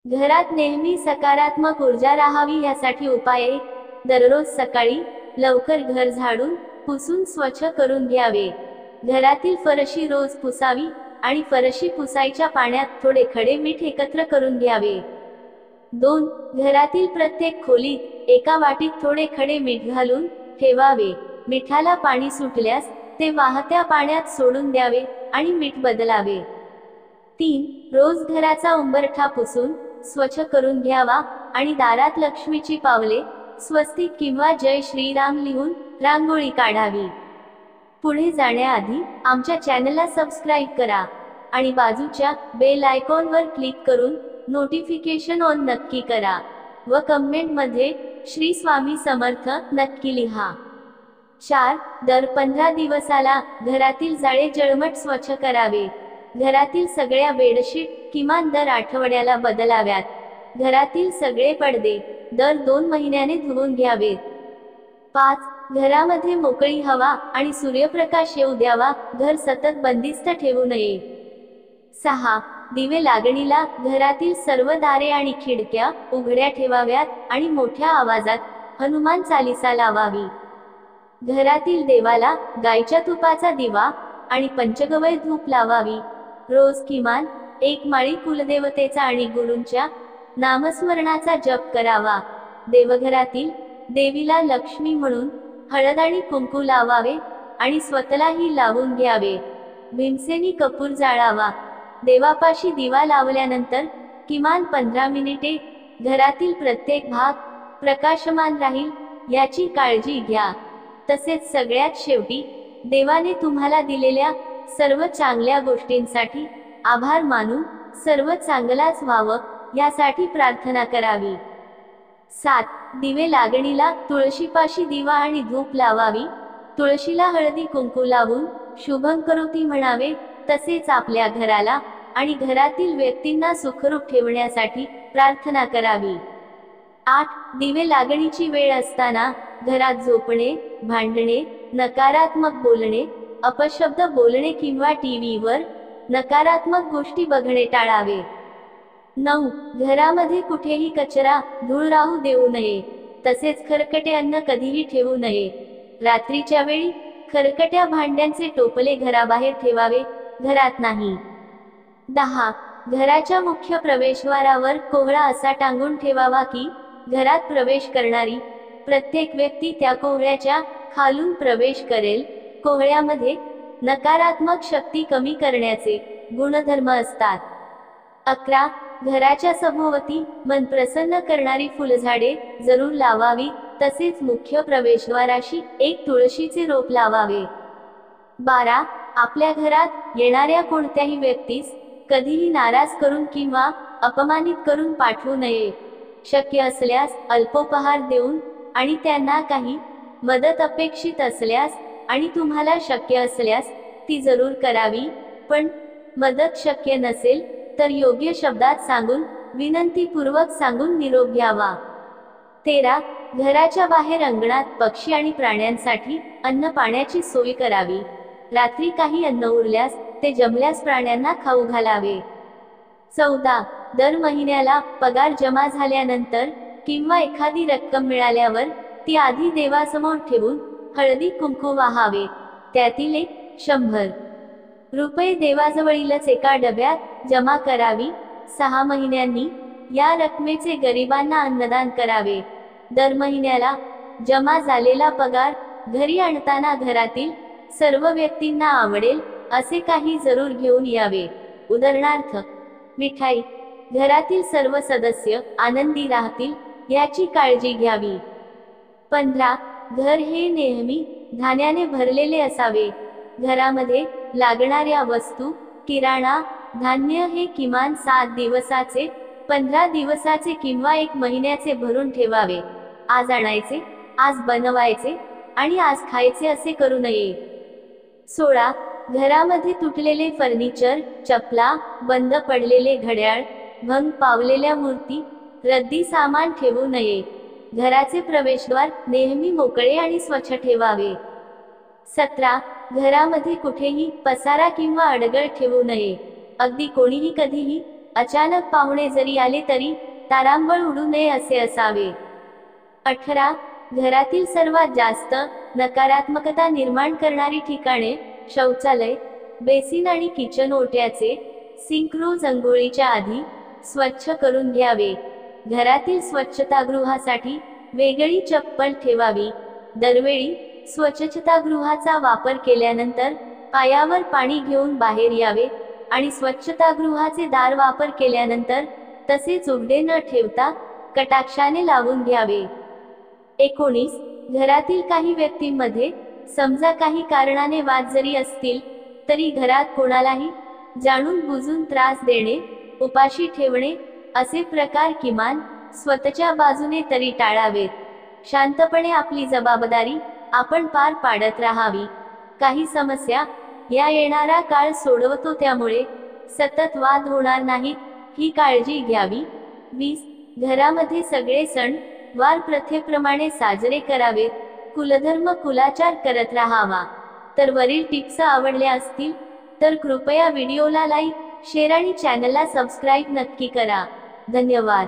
घरात नेहमी सकारात्मक ऊर्जा राहावी यासाठी उपाय 1. दररोज सकाळी लवकर घर झाडून पुसून स्वच्छ करून घ्यावे. घरातील फरशी रोज पुसावी आणि फरशी पुसायच्या पाण्यात थोडे खडे मीठ एकत्र करून घ्यावे. 2. घरातील प्रत्येक खोलीत एका वाटीत थोडे खडे मीठ घालून ठेवावे. मिठाला पाणी सुटल्यास ते वाहत्या पाण्यात सोडून द्यावे आणि मीठ बदलावे. 3. रोज घराचा उंबरठा पुसून स्वच्छ करून घ्यावा आणि दारात लक्ष्मीची पावले, स्वस्तिक किंवा जय श्रीराम लिहून रांगोळी काढावी. पुढे जाण्याआधी आमच्या चॅनलला सबस्क्राईब करा आणि बाजूच्या बेल आयकॉनवर क्लिक करून नोटिफिकेशन ऑन नक्की करा व कमेंटमध्ये श्री स्वामी समर्थ नक्की लिहा. 4. दर 15 दिवसाला घरातील जाळे जळमट स्वच्छ करावे. घरातील सगळ्या बेडशीट किमान दर आठवड्याला बदलाव्यात. घरातील सगळे पडदे दर 2 महिन्याने धुवून घ्यावेत. 5. घरामध्ये मोकळी हवा आणि सूर्यप्रकाश येऊ द्यावा. घर सतत बंदिस्त ठेवू नये. 6. दिवे लागणीला घरातील सर्व दारे आणि खिडक्या उघड्या ठेवाव्यात आणि मोठ्या आवाजात हनुमान चालीसा लावावी. घरातील देवाला गायच्या तुपाचा दिवा आणि पंचगव्य धूप लावावी. रोज किमान 1 माळी कुलदेवतेचा आणि गुरूंच्या नामस्मरणाचा जप करावा. देवघरातील देवीला लक्ष्मी म्हणून हळद आणि कुंकू लावावे आणि स्वतःलाही लावून घ्यावे. भीमसेनी कपूर जाळावा. देवापाशी दिवा लावल्यानंतर किमान 15 मिनिटे घरातील प्रत्येक भाग प्रकाशमान राहील याची काळजी घ्या. तसेच सगळ्यात शेवटी देवाने तुम्हाला दिलेल्या सर्व चांगल्या गोष्टींसाठी आभार मानून सर्व चांगलाच व्हावं यासाठी प्रार्थना करावी. 7. दिवे लागणीला तुळशीपाशी दिवा आणि धूप लावावी. तुळशीला हळदी कुंकू लावून शुभं करोती म्हणावे. तसेच आपल्या घराला आणि घरातील व्यक्तींना सुखरूप ठेवण्यासाठी प्रार्थना करावी. 8. दिवे लागणीची वेळ असताना घरात झोपणे, भांडणे, नकारात्मक बोलणे, अपशब्द बोलणे किंवा टीव्हीवर नकारात्मक गोष्टी बघणे टाळावे. 9. घरामध्ये कुठेही कचरा, धूळ राहू देऊ नये. तसेच खरकटे अन्न कधीही ठेवू नये. रात्रीच्या वेळी खरकट्या भांड्यांचे टोपले घराबाहेर ठेवावे, घरात नाही. 10. घराच्या मुख्य प्रवेशद्वारावर कोहळा असा टांगून ठेवावा की घरात प्रवेश करणारी प्रत्येक व्यक्ती त्या कोहळ्याच्या खालून प्रवेश करेल. कोहळ्यामध्ये नकारात्मक शक्ती कमी करण्याचे गुणधर्म असतात. 11. घराच्या सभोवती मन प्रसन्न करणारी फुलझाडे जरूर लावावी. तसेच मुख्य प्रवेशद्वाराशी एक तुळशीचे रोप लावावे. 12. आपल्या घरात येणाऱ्या कोणत्याही व्यक्तीस कधीही नाराज करून किंवा अपमानित करून पाठवू नये. शक्य असल्यास अल्पोपहार देऊन आणि त्यांना काही मदत अपेक्षित असल्यास आणि तुम्हाला शक्य असल्यास ती जरूर करावी. पण मदत शक्य नसेल तर योग्य शब्दात सांगून विनंतीपूर्वक सांगून निरोप घ्यावा. 13. घराच्या बाहेर अंगणात पक्षी आणि प्राण्यांसाठी अन्न पाण्याची सोय करावी. रात्री काही अन्न उरल्यास ते जमल्यास प्राण्यांना खाऊ घालावे. 14. दर महिन्याला पगार जमा झाल्यानंतर किंवा एखादी रक्कम मिळाल्यावर ती आधी देवासमोर ठेवून हळदी कुंकू वाहावे. त्यातील 100 रुपये देवाजवळीलच एका डब्यात जमा करावी. 6 महिन्यांनी या रकमेचे गरिबांना अन्नदान करावे. दर महिन्याला जमा झालेला पगार घरी आणताना घरातील सर्व व्यक्तींना आवडेल असे काही जरूर घेऊन यावे. उदाहरणार्थ मिठाई. घरातील सर्व सदस्य आनंदी राहतील याची काळजी घ्यावी. 15. घर हे नेहमी धान्याने भरलेले असावे. घरामध्ये लागणाऱ्या वस्तू, किराणा, धान्य हे किमान 7 दिवसाचे, 15 दिवसाचे किंवा 1 महिन्याचे भरून ठेवावे. आज आणायचे, आज बनवायचे आणि आज खायचे असे करू नये. 16. घरामध्ये तुटलेले फर्निचर, चपला, बंद पडलेले घड्याळ, भंग पावलेल्या मूर्ती, रद्दी सामान ठेवू नये. घराचे प्रवेशद्वार नेहमी मोकळे आणि स्वच्छ ठेवावे. 17. घरामध्ये कुठेही पसारा किंवा अडगळ ठेवू नये. अगदी कोणीही कधीही अचानक पाहुणे जरी आले तरी तारांबळ उडू नये असे असावे. 18. घरातील सर्वात जास्त नकारात्मकता निर्माण करणारी ठिकाणे: शौचालय, बेसिन आणि किचन ओट्याचे सिंक रोज अंघोळीच्या आधी स्वच्छ करून घ्यावे. घरातील स्वच्छतागृहासाठी वेगळी चप्पल ठेवावी. दरवेळी स्वच्छतागृहाचा वापर केल्यानंतर पायावर पाणी घेऊन बाहेर यावे आणि स्वच्छतागृहाचे दार वापर केल्यानंतर तसेच उघडे न ठेवता कटाक्षाने लावून घ्यावे. 19. घरातील काही व्यक्तींमध्ये समजा काही कारणाने वाद जरी असतील तरी घरात कोणालाही जाणून बुजून त्रास देणे, उपाशी ठेवणे असे प्रकार किमान स्वतःच्या बाजूने तरी टाळावेत. शांतपणे आपली जबाबदारी आपण पार पाडत राहावी. काही समस्या या येणारा काळ सोडवतो, त्यामुळे सतत वाद होणार नाहीत ही काळजी घ्यावी. 20. घरामध्ये सगळे सण वार प्रथेप्रमाणे साजरे करावेत. कुलधर्म कुलाचार करत राहावा. तर वरील टिप्स आवडल्या असतील तर कृपया व्हिडिओला लाईक, शेअर आणि चॅनलला सबस्क्राईब नक्की करा. धन्यवाद.